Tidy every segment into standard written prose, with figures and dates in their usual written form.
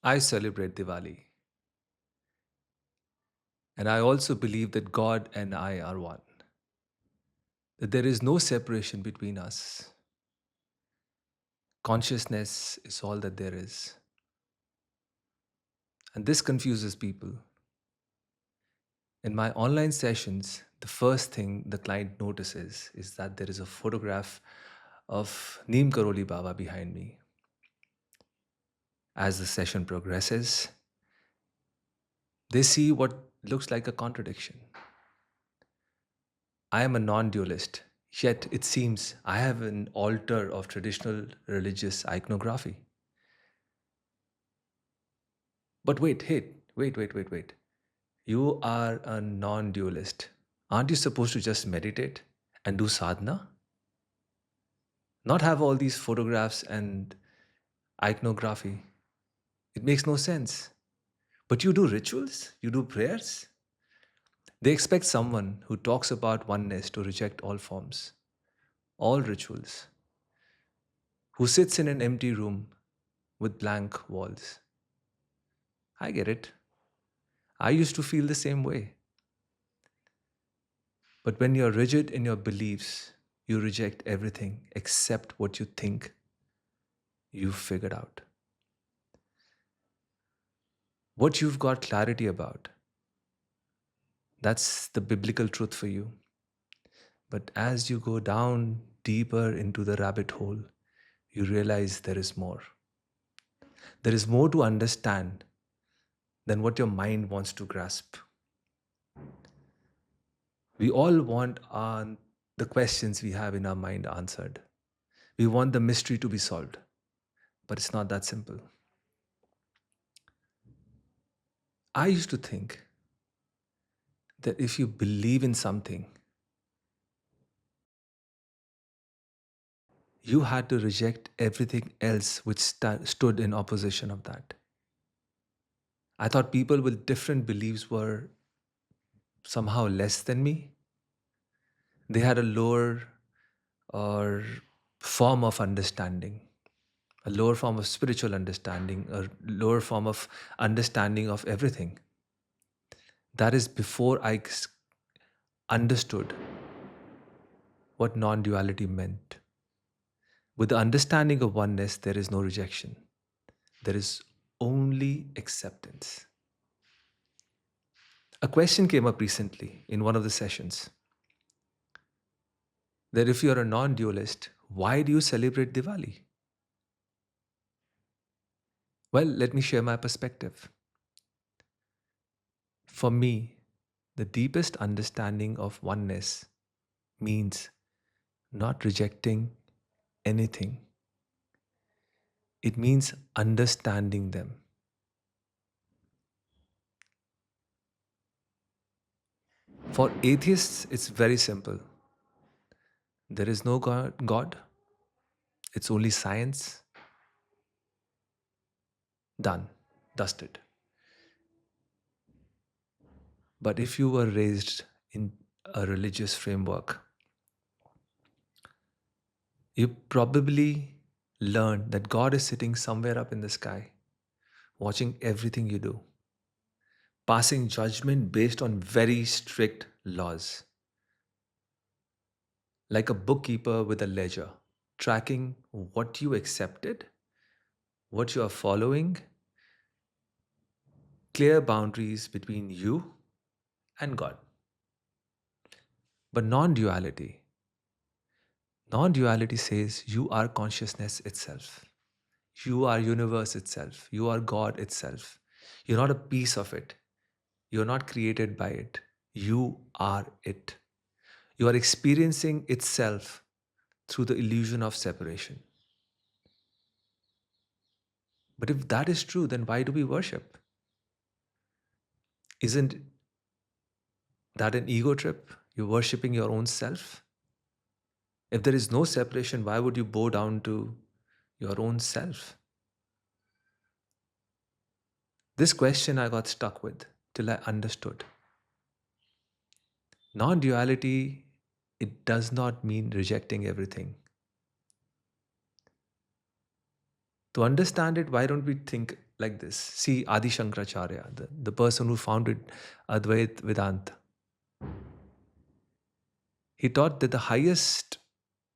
I celebrate Diwali, and I also believe that God and I are one, that there is no separation between us. Consciousness is all that there is. And this confuses people. In my online sessions, the first thing the client notices is that there is a photograph of Neem Karoli Baba behind me. As the session progresses, they see what looks like a contradiction. I am a non dualist, yet it seems I have an altar of traditional religious iconography. But wait. You are a non dualist. Aren't you supposed to just meditate and do sadhana? Not have all these photographs and iconography. It makes no sense. But you do rituals, you do prayers. They expect someone who talks about oneness to reject all forms, all rituals, who sits in an empty room with blank walls. I get it. I used to feel the same way. But when you're rigid in your beliefs, you reject everything except what you think you've figured out. What you've got clarity about, that's the biblical truth for you. But as you go down deeper into the rabbit hole, you realize there is more. There is more to understand than what your mind wants to grasp. We all want the questions we have in our mind answered. We want the mystery to be solved, but it's not that simple. I used to think that if you believe in something, you had to reject everything else which stood in opposition of that. I thought people with different beliefs were somehow less than me. They had a lower or form of understanding, a lower form of spiritual understanding, a lower form of understanding of everything. That is before I understood what non duality meant. With the understanding of oneness, there is no rejection, there is only acceptance. A question came up recently in one of the sessions that if you're a non dualist, why do you celebrate Diwali? Well, let me share my perspective. For me, the deepest understanding of oneness means not rejecting anything, it means understanding them. For atheists, it's very simple. There is no God, it's only science. Done, dusted. But if you were raised in a religious framework, you probably learned that God is sitting somewhere up in the sky, watching everything you do, passing judgment based on very strict laws, like a bookkeeper with a ledger, tracking what you accepted, what you are following, clear boundaries between you and God. But non duality says you are consciousness itself. You are universe itself. You are God itself. You're not a piece of it. You're not created by it. You are it. You are experiencing itself through the illusion of separation. But if that is true, then why do we worship? Isn't that an ego trip? You're worshipping your own self? If there is no separation, why would you bow down to your own self? This question I got stuck with till I understood. Non duality, it does not mean rejecting everything. To understand it, why don't we think like this? See, Adi Shankaracharya, the person who founded Advait Vedanta, he taught that the highest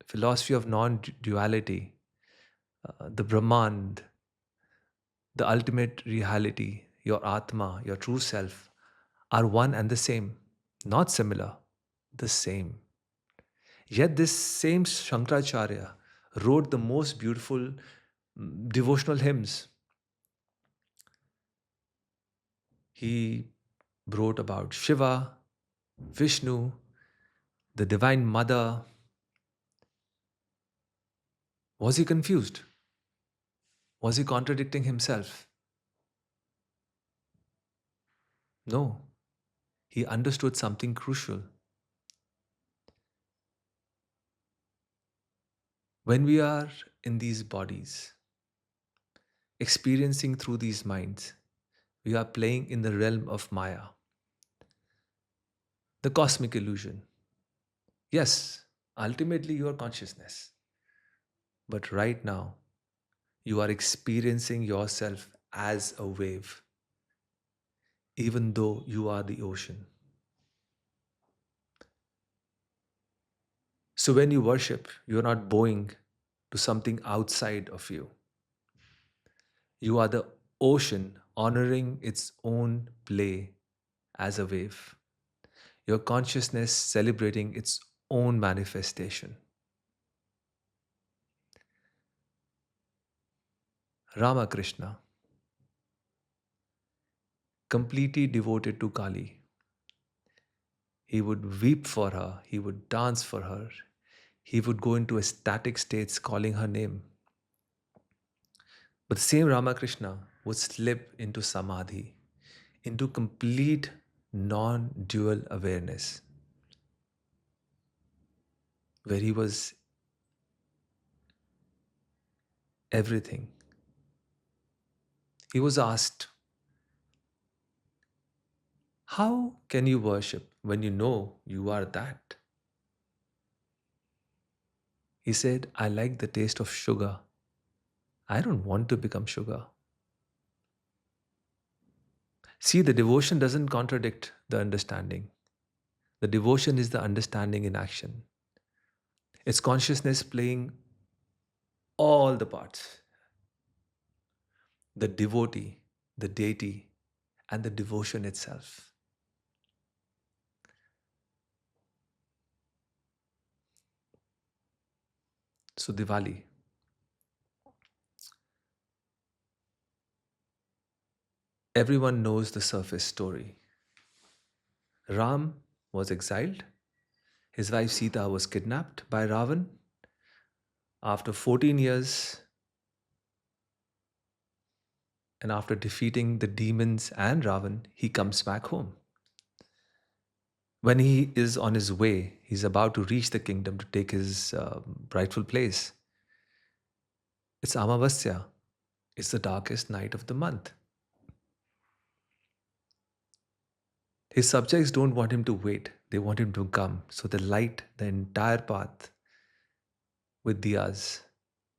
philosophy of non duality, the Brahman, the ultimate reality, your Atma, your true self, are one and the same, not similar, the same. Yet, this same Shankaracharya wrote the most beautiful devotional hymns. He wrote about Shiva, Vishnu, the Divine Mother. Was he confused? Was he contradicting himself? No. He understood something crucial. When we are in these bodies, experiencing through these minds, we are playing in the realm of Maya, the cosmic illusion. Yes, ultimately you are consciousness. But right now, you are experiencing yourself as a wave, even though you are the ocean. So when you worship, you're not bowing to something outside of you. You are the ocean honoring its own play as a wave. Your consciousness celebrating its own manifestation. Ramakrishna, completely devoted to Kali. He would weep for her, he would dance for her, he would go into ecstatic states calling her name. But the same Ramakrishna would slip into samadhi, into complete non dual awareness, where he was everything. He was asked, how can you worship when you know you are that? He said, I like the taste of sugar. I don't want to become sugar. See, the devotion doesn't contradict the understanding. The devotion is the understanding in action. It's consciousness playing all the parts: the devotee, the deity, and the devotion itself. So, Diwali, everyone knows the surface story. Ram was exiled, his wife Sita was kidnapped by Ravana. After 14 years, and after defeating the demons and Ravan, he comes back home. When he is on his way, he's about to reach the kingdom to take his rightful place. It's Amavasya. It's the darkest night of the month. His subjects don't want him to wait. They want him to come. So they light the entire path with diyas,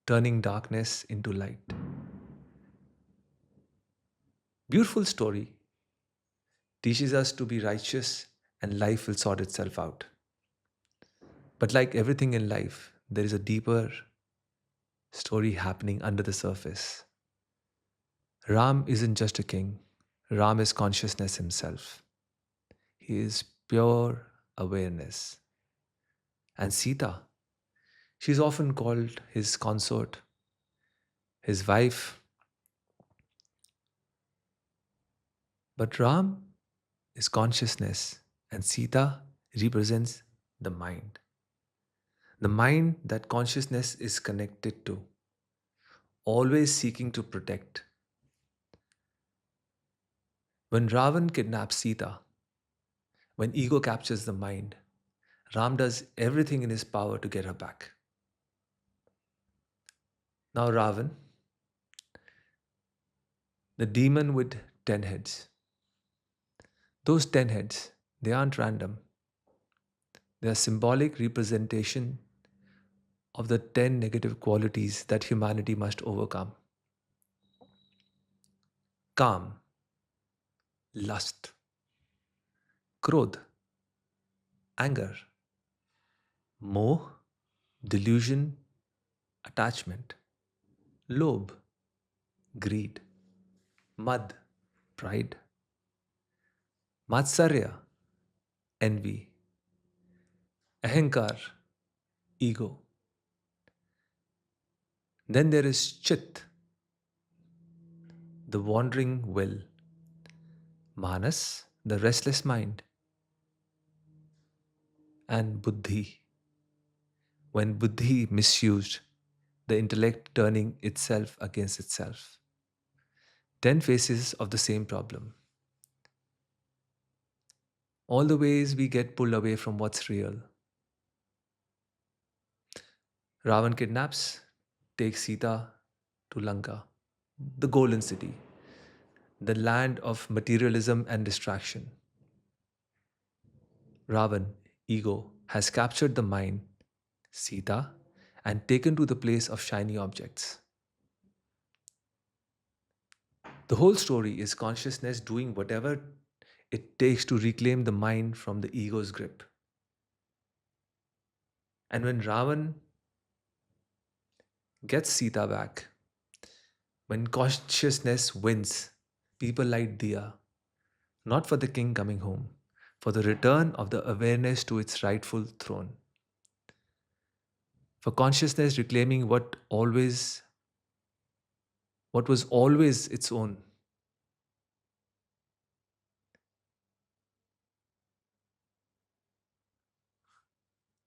turning darkness into light. Beautiful story. Teaches us to be righteous and life will sort itself out. But like everything in life, there is a deeper story happening under the surface. Ram isn't just a king, Ram is consciousness himself. He is pure awareness. And Sita, she's often called his consort, his wife. But Ram is consciousness, and Sita represents the mind. The mind that consciousness is connected to, always seeking to protect. When Ravan kidnaps Sita, when ego captures the mind, Ram does everything in his power to get her back. Now, Ravan, the demon with 10 heads, those 10 heads, they aren't random. They are symbolic representation of the 10 negative qualities that humanity must overcome. calm, lust, krodh, anger, moh, delusion, attachment, lobh, greed, mad, pride, matsarya, envy, ahankar, ego. Then there is chit, the wandering will, manas, the restless mind, and buddhi, when buddhi misused, the intellect turning itself against itself. 10 faces of the same problem. All the ways we get pulled away from what's real. Ravan kidnaps, takes Sita to Lanka, the golden city, the land of materialism and distraction. Ravan, ego, has captured the mind, Sita, and taken to the place of shiny objects. The whole story is consciousness doing whatever it takes to reclaim the mind from the ego's grip. And when Ravan gets Sita back, when consciousness wins, people light diya, not for the king coming home, for the return of the awareness to its rightful throne, for consciousness reclaiming what was always its own.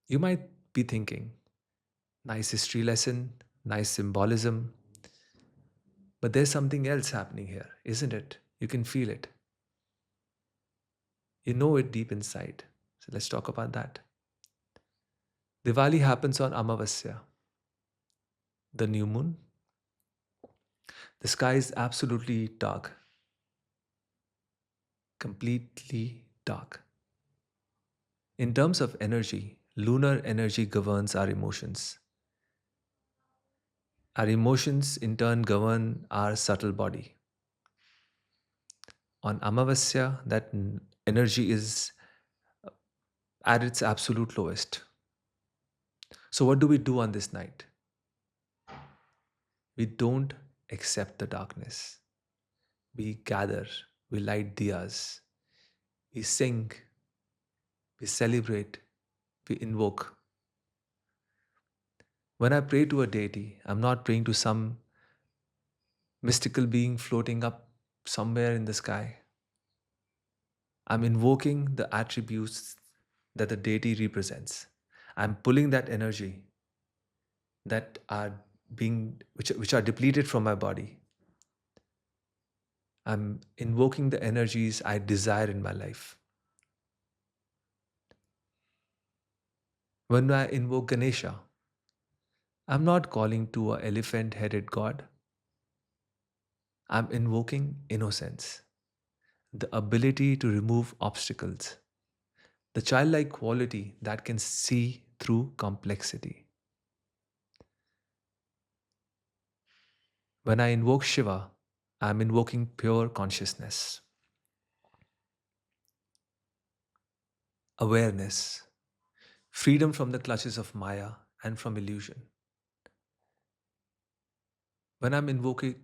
You might be thinking, nice history lesson, nice symbolism, but there's something else happening here, isn't it? You can feel it. You know it deep inside. So let's talk about that. Diwali happens on Amavasya, the new moon. The sky is absolutely dark, completely dark. In terms of energy, lunar energy governs our emotions. Our emotions, in turn, govern our subtle body. On Amavasya, that energy is at its absolute lowest. So, what do we do on this night? We don't accept the darkness. We gather, we light diyas, we sing, we celebrate, we invoke. When I pray to a deity, I'm not praying to some mystical being floating up somewhere in the sky. I'm invoking the attributes that the deity represents. I'm pulling that energy that are which are depleted from my body. I'm invoking the energies I desire in my life. When I invoke Ganesha, I'm not calling to a elephant-headed god. I'm invoking innocence, the ability to remove obstacles, the childlike quality that can see through complexity. When I invoke Shiva, I'm invoking pure consciousness, awareness, freedom from the clutches of Maya and from illusion. When I'm invoking,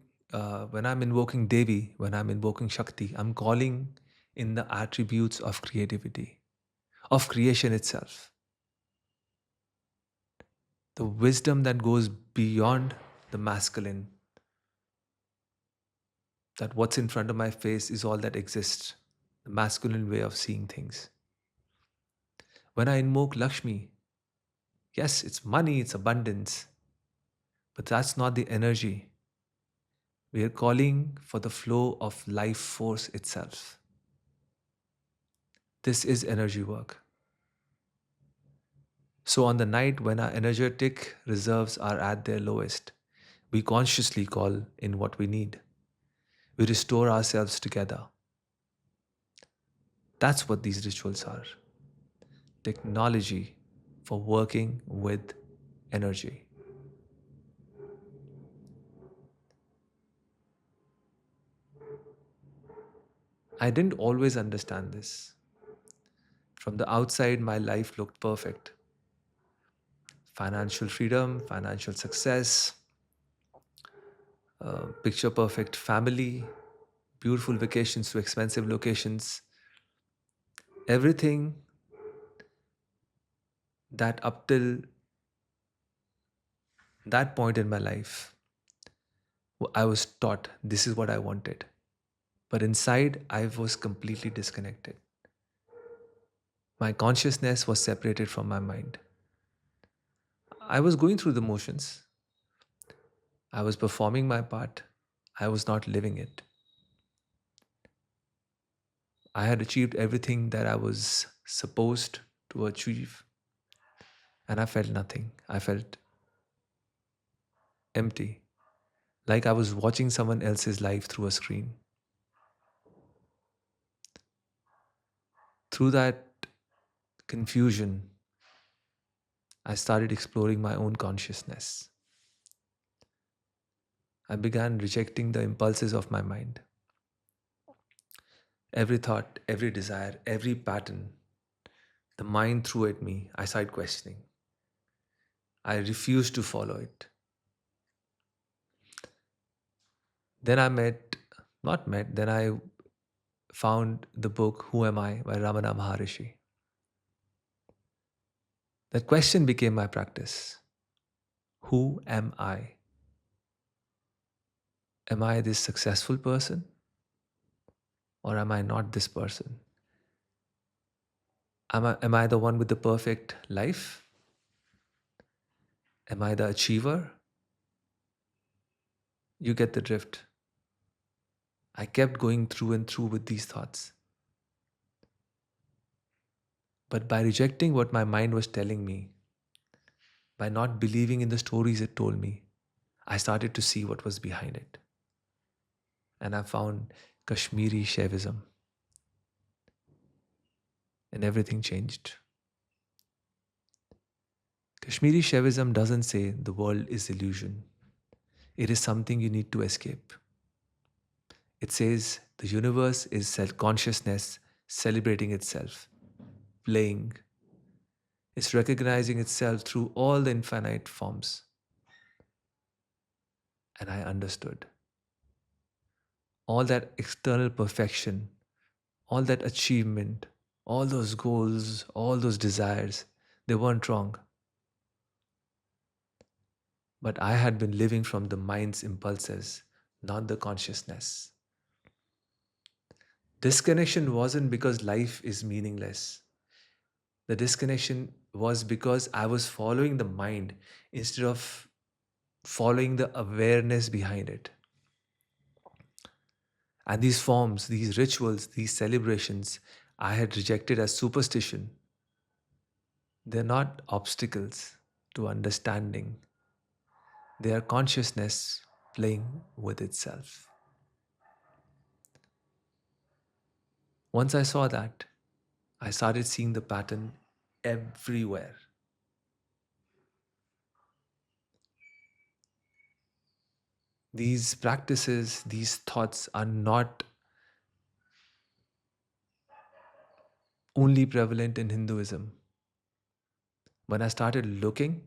Devi, when I'm invoking Shakti, I'm calling in the attributes of creativity, of creation itself, the wisdom that goes beyond the masculine, that what's in front of my face is all that exists, the masculine way of seeing things. When I invoke Lakshmi, yes, it's money, it's abundance, but that's not the energy. We are calling for the flow of life force itself. This is energy work. So, on the night when our energetic reserves are at their lowest, we consciously call in what we need. We restore ourselves together. That's what these rituals are: technology for working with energy. I didn't always understand this. From the outside, my life looked perfect: financial freedom, financial success, picture perfect family, beautiful vacations to expensive locations. Everything that up till that point in my life, I was taught this is what I wanted. But inside, I was completely disconnected. My consciousness was separated from my mind. I was going through the motions. I was performing my part. I was not living it. I had achieved everything that I was supposed to achieve, and I felt nothing. I felt empty, like I was watching someone else's life through a screen. Through that confusion, I started exploring my own consciousness. I began rejecting the impulses of my mind. Every thought, every desire, every pattern the mind threw at me, I started questioning. I refused to follow it. Then I then I found the book Who Am I by Ramana Maharishi. That question became my practice. Who am I? Am I this successful person? Or am I not this person? Am I the one with the perfect life? Am I the achiever? You get the drift. I kept going through and through with these thoughts. But by rejecting what my mind was telling me, by not believing in the stories it told me, I started to see what was behind it. And I found Kashmiri Shaivism. And everything changed. Kashmiri Shaivism doesn't say the world is illusion. It is something you need to escape. It says the universe is self-consciousness celebrating itself, playing. It's recognizing itself through all the infinite forms. And I understood. All that external perfection, all that achievement, all those goals, all those desires, they weren't wrong. But I had been living from the mind's impulses, not the consciousness. Disconnection wasn't because life is meaningless. The disconnection was because I was following the mind instead of following the awareness behind it. And these forms, these rituals, these celebrations, I had rejected as superstition. They're not obstacles to understanding, they are consciousness playing with itself. Once I saw that, I started seeing the pattern everywhere. These practices, these thoughts are not only prevalent in Hinduism. When I started looking,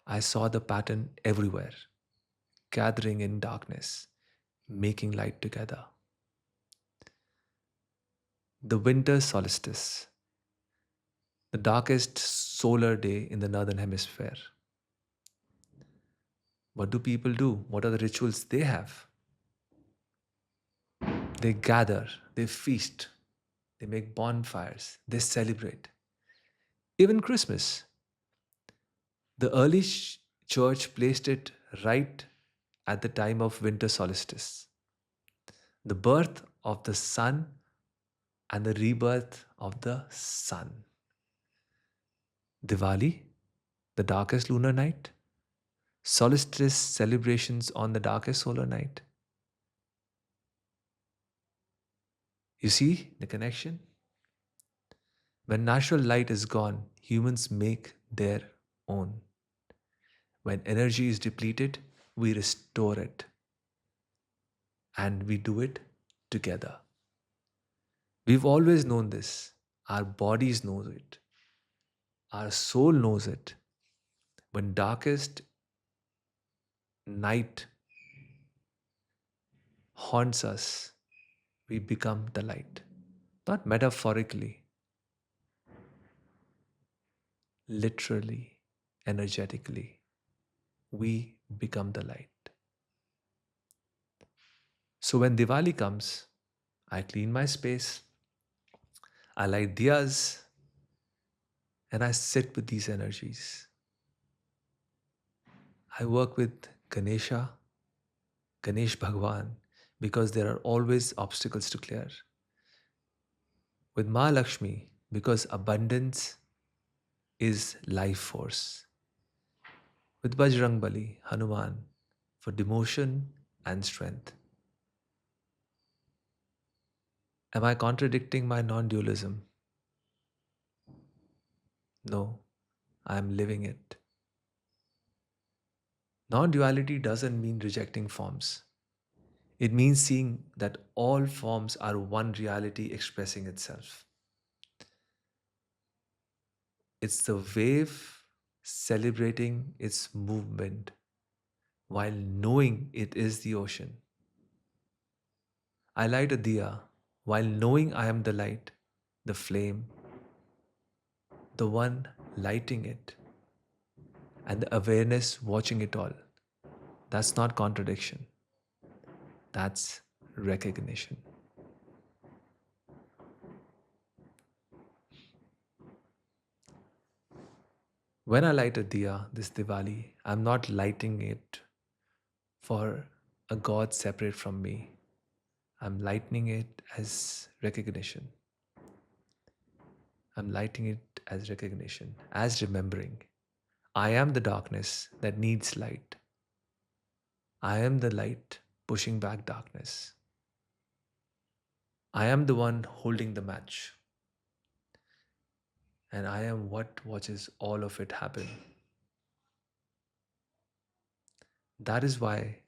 I saw the pattern everywhere, gathering in darkness, making light together. The winter solstice, the darkest solar day in the northern hemisphere. What do people do? What are the rituals they have? They gather, they feast, they make bonfires, they celebrate. Even Christmas, the early church placed it right at the time of winter solstice, the birth of the sun and the rebirth of the sun. Diwali, the darkest lunar night, solstice celebrations on the darkest solar night. You see the connection? When natural light is gone, humans make their own. When energy is depleted, we restore it. And we do it together. We've always known this. Our bodies know it. Our soul knows it. When darkest night haunts us, we become the light. Not metaphorically, literally, energetically. We become the light. So when Diwali comes, I clean my space, I light diyas, and I sit with these energies. I work with Ganesh Bhagwan, because there are always obstacles to clear. With Ma Lakshmi, because abundance is life force. With Bajrangbali, Hanuman, for devotion and strength. Am I contradicting my non dualism? No, I am living it. Non duality doesn't mean rejecting forms. It means seeing that all forms are one reality expressing itself. It's the wave celebrating its movement while knowing it is the ocean. I light a diya while knowing I am the light, the flame, the one lighting it, and the awareness watching it all. That's not contradiction, that's recognition. When I light a diya this Diwali, I'm not lighting it for a God separate from me. I'm lighting it as recognition. I'm lighting it as recognition, as remembering. I am the darkness that needs light. I am the light pushing back darkness. I am the one holding the match. And I am what watches all of it happen. That is why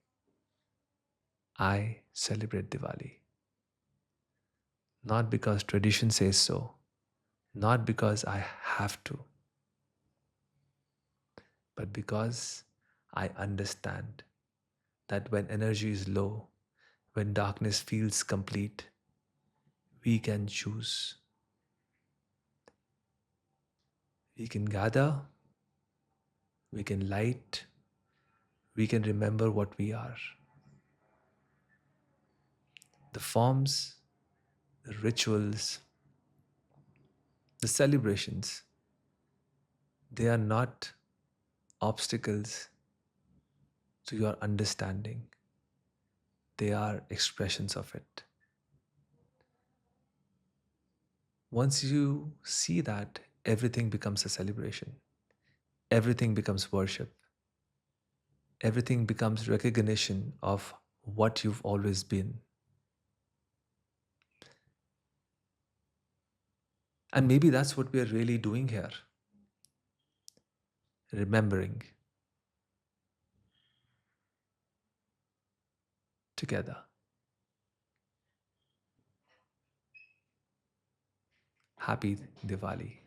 I celebrate Diwali. Not because tradition says so, not because I have to, but because I understand that when energy is low, when darkness feels complete, we can choose. We can gather, we can light, we can remember what we are. The forms, the rituals, the celebrations, they are not obstacles to your understanding, they are expressions of it. Once you see that, everything becomes a celebration, everything becomes worship, everything becomes recognition of what you've always been. And maybe that's what we are really doing here, remembering together. Happy Diwali.